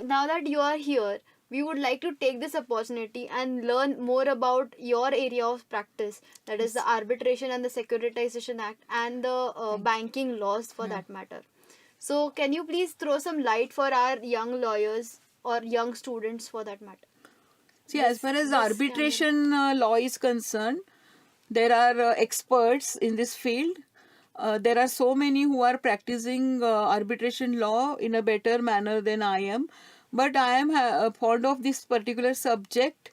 Now that you are here, we would like to take this opportunity and learn more about your area of practice, that is the Arbitration and the Securitization Act and the banking laws for that matter. So, can you please throw some light for our young lawyers or young students for that matter? See, as far as arbitration law is concerned, there are experts in this field. There are so many who are practicing arbitration law in a better manner than I am. But I am fond of this particular subject.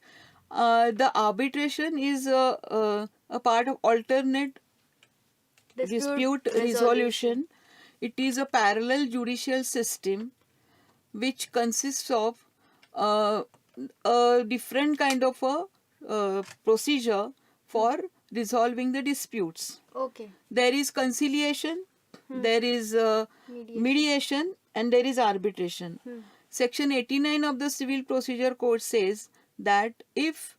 The arbitration is a part of alternate dispute resolution. It is a parallel judicial system which consists of uh, a different kind of a procedure for resolving the disputes. Okay. There is conciliation, there is mediation, and there is arbitration. Section 89 of the Civil Procedure Code says that if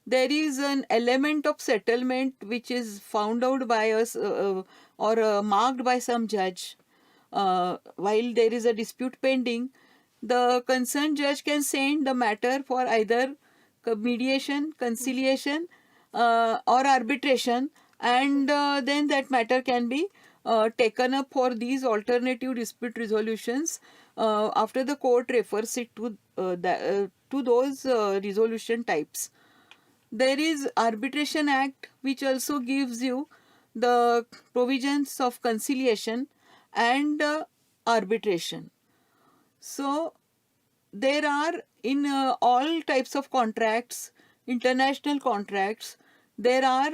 there is an element of settlement which is found out by us or marked by some judge while there is a dispute pending, the concerned judge can send the matter for either mediation, conciliation, or arbitration, and then that matter can be taken up for these alternative dispute resolutions after the court refers it to those resolution types. There is Arbitration Act which also gives you the provisions of conciliation and arbitration. So there are in all types of contracts, international contracts, there are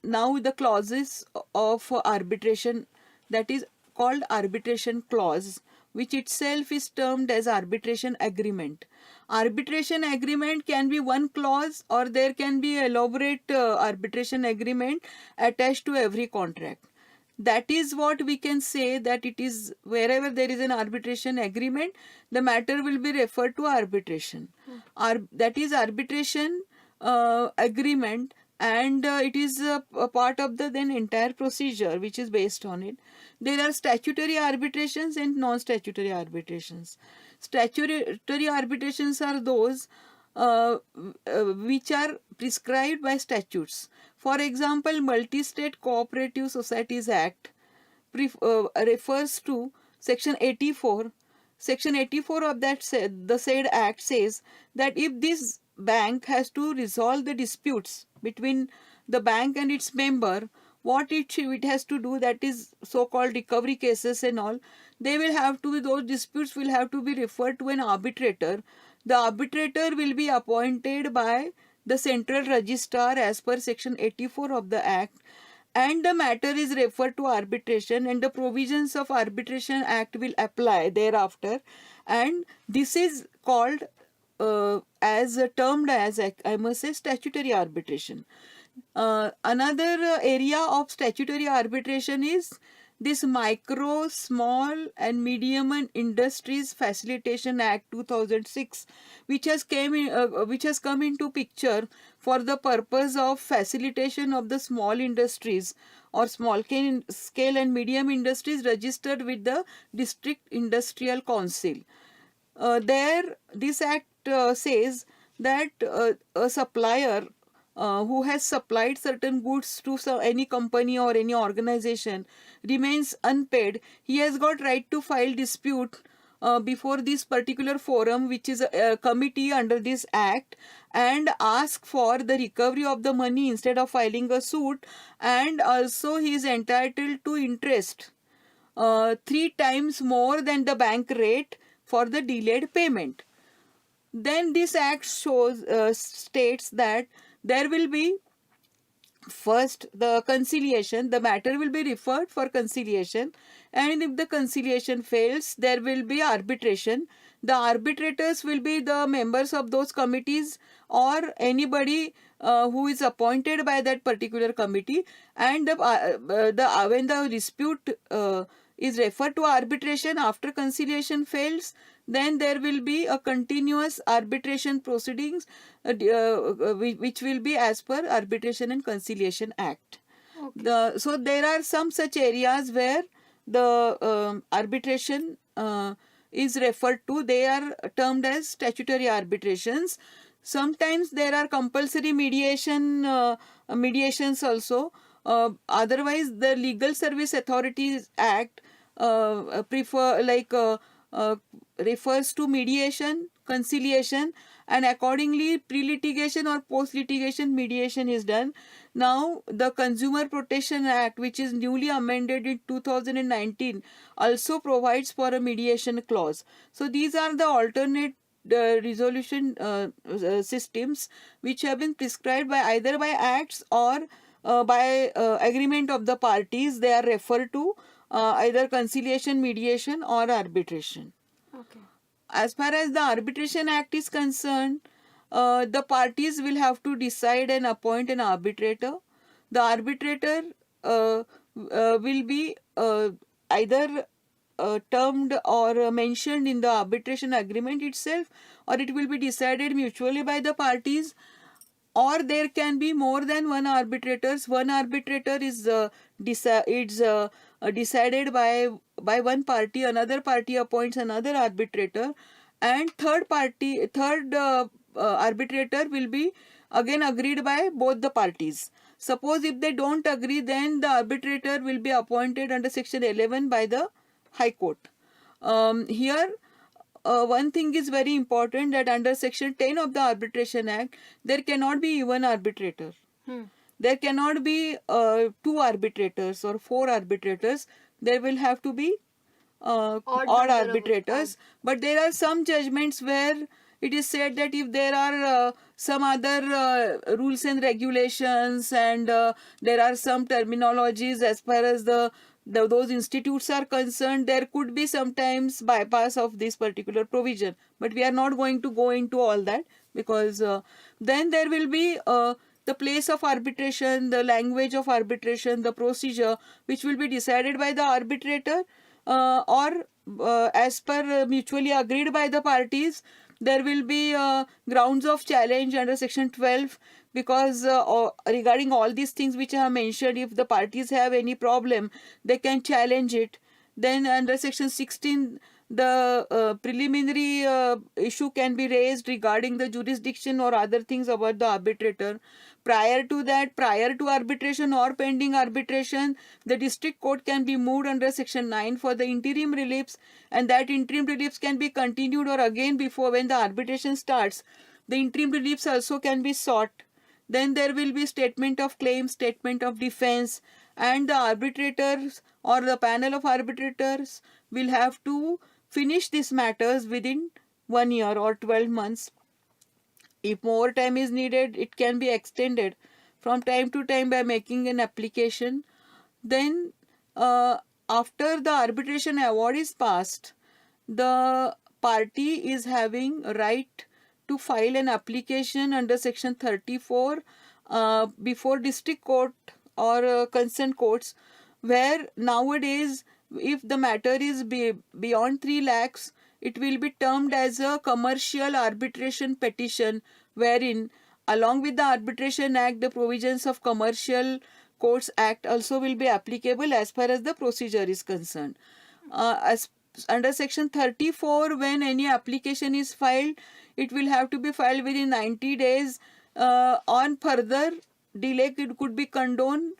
now the clauses of arbitration, that is called arbitration clause, which itself is termed as arbitration agreement. Arbitration agreement can be one clause or there can be elaborate arbitration agreement attached to every contract. That is what we can say, that it is wherever there is an arbitration agreement, the matter will be referred to arbitration. That is arbitration agreement, and it is a part of the then entire procedure which is based on it. There are statutory arbitrations and non-statutory arbitrations. Statutory arbitrations are those which are prescribed by statutes. For example, Multi-State Cooperative Societies Act refers to Section 84. Section 84 of the said act says that if this bank has to resolve the disputes between the bank and its member, what it has to do, that is so-called recovery cases and all, those disputes will have to be referred to an arbitrator. The arbitrator will be appointed by the central registrar as per section 84 of the act, and the matter is referred to arbitration, and the provisions of arbitration act will apply thereafter, and this is called as termed as, I must say, statutory arbitration. Another area of statutory arbitration is this Micro, Small and Medium Industries Facilitation Act 2006, which has come into picture for the purpose of facilitation of the small industries or small scale and medium industries registered with the District Industrial Council. This act says that a supplier who has supplied certain goods to any company or any organization remains unpaid, he has got right to file dispute before this particular forum, which is a committee under this act, and ask for the recovery of the money instead of filing a suit, and also he is entitled to interest 3 times more than the bank rate for the delayed payment. Then this act states that there will be first the conciliation, the matter will be referred for conciliation, and if the conciliation fails, there will be arbitration. The arbitrators will be the members of those committees or anybody who is appointed by that particular committee, and when the dispute is referred to arbitration after conciliation fails, then there will be a continuous arbitration proceedings which will be as per Arbitration and Conciliation Act. Okay. So there are some such areas where the arbitration is referred to, they are termed as statutory arbitrations. Sometimes there are compulsory mediations also. Otherwise, the Legal Service Authorities Act prefer like refers to mediation, conciliation, and accordingly pre-litigation or post-litigation mediation is done. Now, the Consumer Protection Act, which is newly amended in 2019, also provides for a mediation clause. So these are the alternate resolution systems which have been prescribed by either by acts or by agreement of the parties. They are referred to either conciliation, mediation, or arbitration. Okay. As far as the Arbitration Act is concerned, the parties will have to decide and appoint an arbitrator. The arbitrator will be either termed or mentioned in the arbitration agreement itself, or it will be decided mutually by the parties, or there can be more than one arbitrators. One arbitrator is decided by one party, another party appoints another arbitrator, and third arbitrator will be again agreed by both the parties. Suppose if they don't agree, then the arbitrator will be appointed under section 11 by the High Court. Here one thing is very important, that under section 10 of the Arbitration Act, there cannot be even arbitrator. There cannot be two arbitrators or four arbitrators. There will have to be odd arbitrators. But there are some judgments where it is said that if there are some other rules and regulations, and there are some terminologies as far as those institutes are concerned, there could be sometimes bypass of this particular provision. But we are not going to go into all that, because then there will be the place of arbitration, the language of arbitration, the procedure, which will be decided by the arbitrator or as per mutually agreed by the parties. There will be grounds of challenge under section 12, because regarding all these things which I have mentioned, if the parties have any problem, they can challenge it. Then under section 16, the preliminary issue can be raised regarding the jurisdiction or other things about the arbitrator. Prior to that, prior to arbitration or pending arbitration, the district court can be moved under section 9 for the interim reliefs, and that interim reliefs can be continued, or again before when the arbitration starts, the interim reliefs also can be sought. Then there will be statement of claim, statement of defense, and the arbitrators or the panel of arbitrators will have to finish these matters within 1 year or 12 months. If more time is needed, it can be extended from time to time by making an application. Then after the arbitration award is passed, the party is having right to file an application under section 34 before district court or concerned courts, where nowadays if the matter is beyond 3 lakhs, it will be termed as a commercial arbitration petition, wherein along with the Arbitration Act, the provisions of Commercial Courts Act also will be applicable as far as the procedure is concerned. As under section 34, when any application is filed, it will have to be filed within 90 days. On further delay, it could be condoned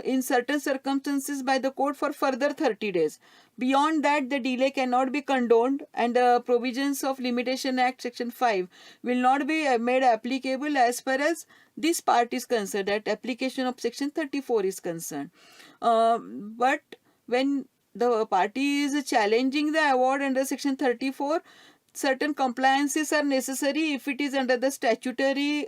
in certain circumstances by the court for further 30 days. Beyond that, the delay cannot be condoned, and the provisions of Limitation Act section 5 will not be made applicable as far as this part is concerned, that application of section 34 is concerned. But when the party is challenging the award under section 34, certain compliances are necessary if it is under the statutory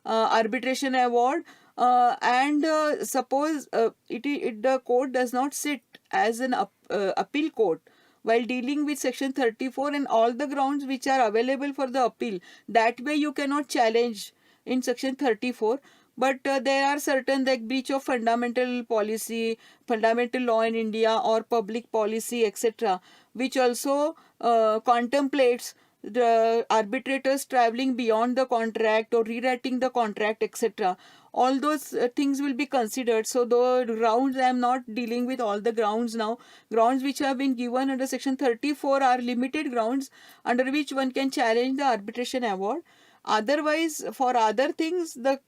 arbitration award. And suppose the court does not sit as an appeal court while dealing with section 34 and all the grounds which are available for the appeal, that way you cannot challenge in section 34. But there are certain, like breach of fundamental policy, fundamental law in India, or public policy, etc., which also contemplates the arbitrators traveling beyond the contract or rewriting the contract, etc. all those things will be considered. So the grounds, I am not dealing with all the grounds now. Grounds which have been given under section 34 are limited grounds under which one can challenge the arbitration award. Otherwise, for other things, the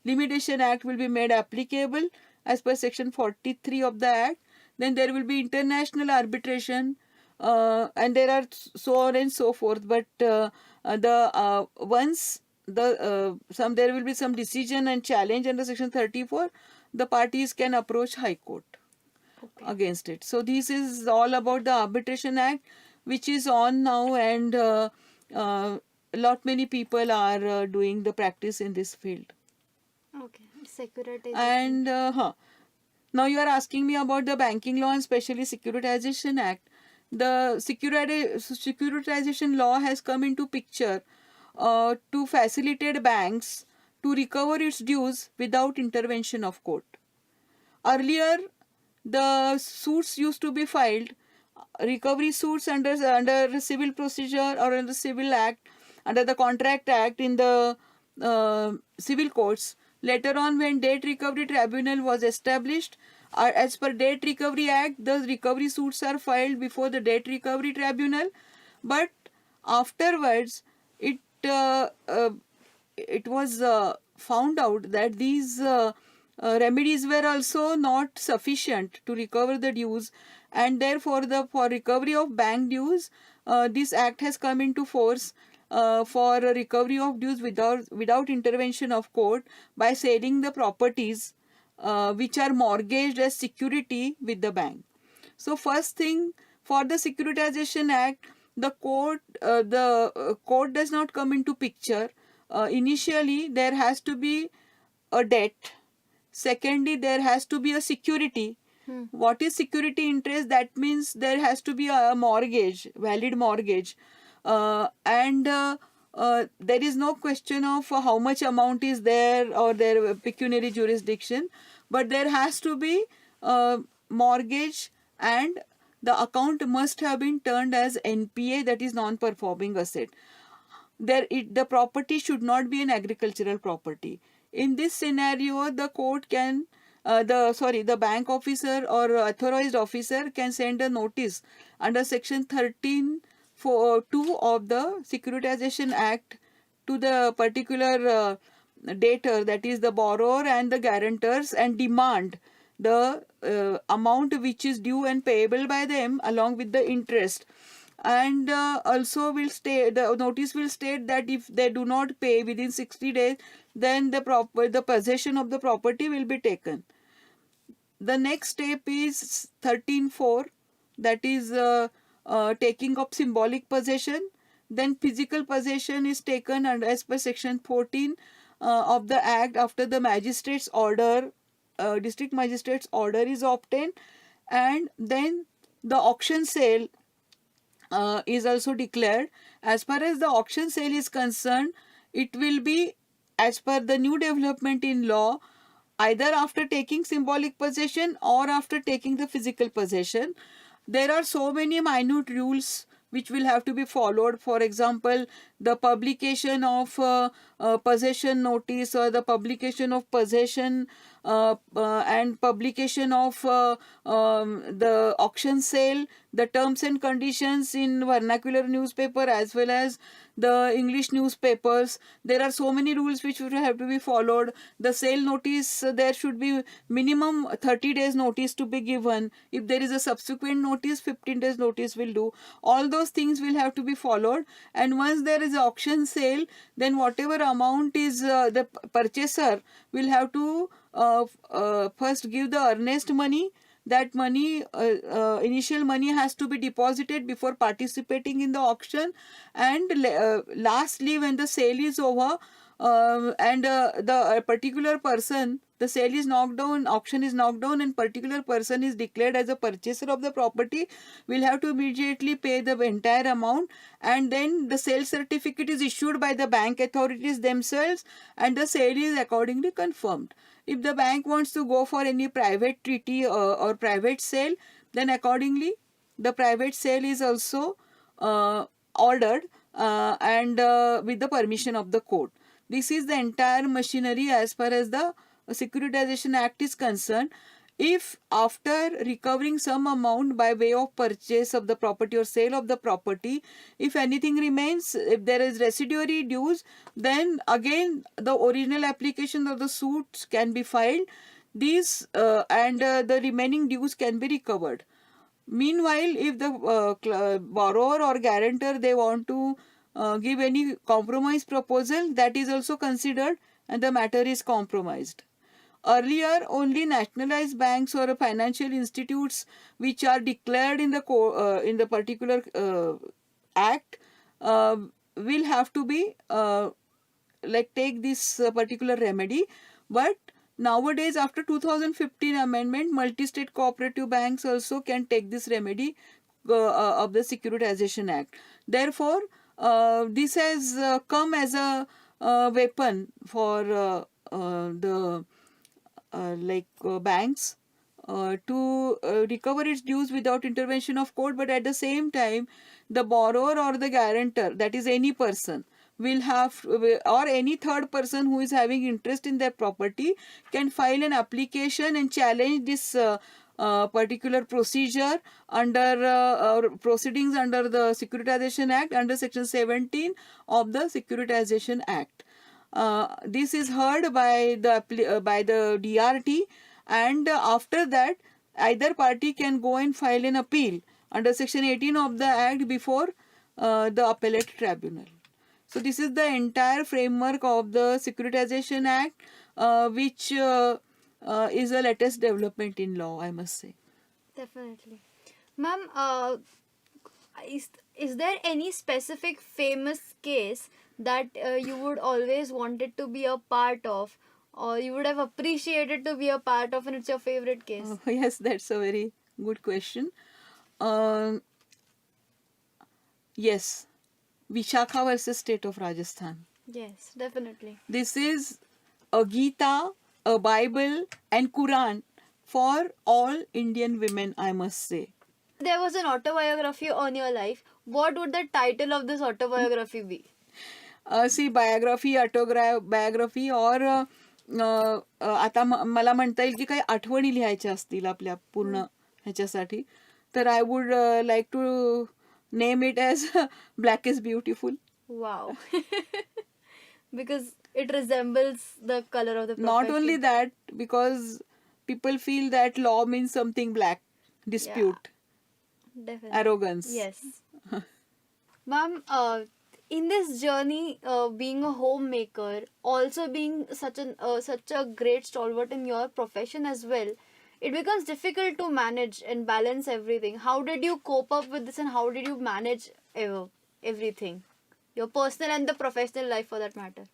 Limitation Act will be made applicable as per section 43 of the Act. Then there will be international arbitration, and there are so on and so forth. But the once there will be some decision and challenge under section 34, the parties can approach High Court against it. So this is all about the Arbitration Act, which is on now, and lot many people are doing the practice in this field. Okay. Securitization. And now you are asking me about the Banking Law and especially Securitization Act. The securitization law has come into picture to facilitate banks to recover its dues without intervention of court. Earlier, the suits used to be filed, recovery suits under civil procedure or under civil act, under the contract act in the civil courts. Later on, when debt recovery tribunal was established, as per debt recovery act, the recovery suits are filed before the debt recovery tribunal. But afterwards, it was found out that these remedies were also not sufficient to recover the dues, and therefore for recovery of bank dues, this act has come into force for recovery of dues without intervention of court by selling the properties which are mortgaged as security with the bank. So first thing, for the Securitization Act, the court does not come into picture. Initially, there has to be a debt. Secondly, there has to be a security. What is security interest? That means there has to be a mortgage, valid mortgage. And there is no question of how much amount is there or their pecuniary jurisdiction, but there has to be mortgage, and the account must have been turned as NPA, that is non-performing asset. The property should not be an agricultural property. In this scenario, the court can, the bank officer or authorized officer can send a notice under section 13(2) of the Securitization Act to the particular debtor, that is the borrower and the guarantors, and demand the amount which is due and payable by them along with the interest. And also the notice will state that if they do not pay within 60 days, then the possession of the property will be taken. The next step is 13(4), that is taking of symbolic possession. Then physical possession is taken as per section 14 of the Act after the magistrate's order, district magistrate's order is obtained, and then the auction sale is also declared. As far as the auction sale is concerned, it will be as per the new development in law, either after taking symbolic possession or after taking the physical possession. There are so many minute rules which will have to be followed. For example, the publication of possession notice, or the publication of possession and publication of the auction sale, the terms and conditions in vernacular newspaper as well as the English newspapers. There are so many rules which will have to be followed. The sale notice, there should be minimum 30 days notice to be given. If there is a subsequent notice, 15 days notice will do. All those things will have to be followed. And once there is an auction sale, then whatever amount is the purchaser will have to first give the earnest money. That money, initial money, has to be deposited before participating in the auction. And lastly, when the sale is over and the particular person, the sale is knocked down, auction is knocked down, and particular person is declared as a purchaser of the property, will have to immediately pay the entire amount, and then the sale certificate is issued by the bank authorities themselves, and the sale is accordingly confirmed. If the bank wants to go for any private treaty or private sale, then accordingly the private sale is also ordered and with the permission of the court. This is the entire machinery as far as the Securitization Act is concerned. If after recovering some amount by way of purchase of the property or sale of the property, if anything remains, if there is residuary dues, then again the original application of the suit can be filed. These and the remaining dues can be recovered. Meanwhile, if the borrower or guarantor they want to give any compromise proposal, that is also considered and the matter is compromised. Earlier, only nationalized banks or financial institutes which are declared in the particular act will have to be take this particular remedy. But nowadays, after 2015 amendment, multi-state cooperative banks also can take this remedy of the Securitization Act. Therefore, this has come as a weapon for the banks to recover its dues without intervention of court. But at the same time, the borrower or the guarantor, that is any person, will have, or any third person who is having interest in their property, can file an application and challenge this particular procedure under proceedings under the Securitization Act under Section 17 of the Securitization Act. This is heard by the DRT, and after that either party can go and file an appeal under Section 18 of the Act before the appellate tribunal. So this is the entire framework of the Securitization Act, which is the latest development in law, I must say. Definitely. Ma'am, is there any specific famous case that you would always wanted to be a part of, or you would have appreciated to be a part of, and it's your favorite case? Yes, that's a very good question. Yes, Vishakha versus State of Rajasthan. Yes, definitely. This is a Gita, a Bible, and Quran for all Indian women, I must say. There was an autobiography on your life. What would the title of this autobiography be? See, biography, autobiography, or आता मला म्हणता येईल की काही आठवणी लिहायच्या असतील आपल्या पूर्ण ह्याच्यासाठी, तर I would like to name it as black is beautiful. Wow. Because it resembles the color of the profession. Not only that, because people feel that law means something black, dispute, Definitely. arrogance. Yes. Ma'am, in this journey, being a homemaker, also being such a great stalwart in your profession as well, it becomes difficult to manage and balance everything. How did you cope up with this, and how did you manage everything, your personal and the professional life for that matter?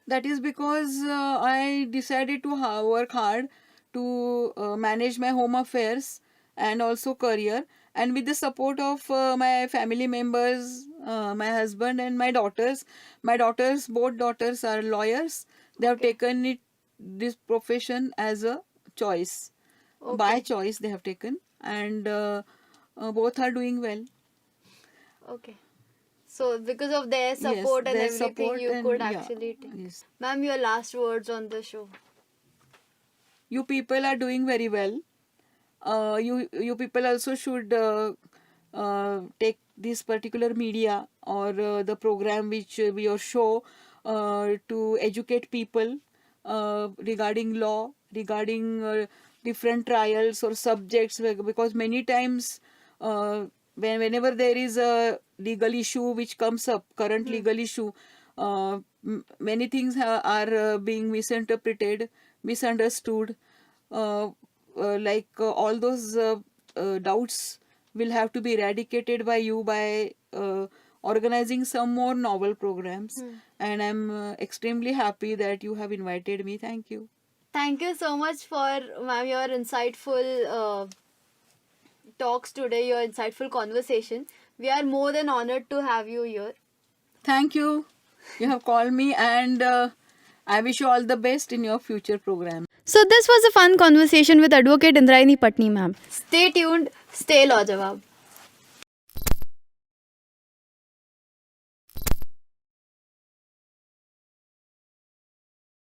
That is because I decided to work hard to manage my home affairs and also career, and with the support of my family members, my husband and my daughters. Both daughters are lawyers. They have taken this profession as a choice. Okay. By choice they have taken, and both are doing well. Okay. So because of their support Yes, and their everything, support you and- could yeah, actually take. yes. Ma'am, your last words on the show. You people are doing very well. You people also should take this particular media or the program which your show to educate people regarding law, regarding different trials or subjects, because many times whenever there is a legal issue which comes up, current legal issue, many things are being misinterpreted, misunderstood. All those doubts will have to be eradicated by you by organizing some more novel programs. And I'm extremely happy that you have invited me. Thank you. Thank you so much for, ma'am, your insightful talks today, your insightful conversation. We are more than honored to have you here. Thank you. You have called me, and I wish you all the best in your future program. So this was a fun conversation with Advocate Indrayani Patni, ma'am. Stay tuned. Stay LawJawaab.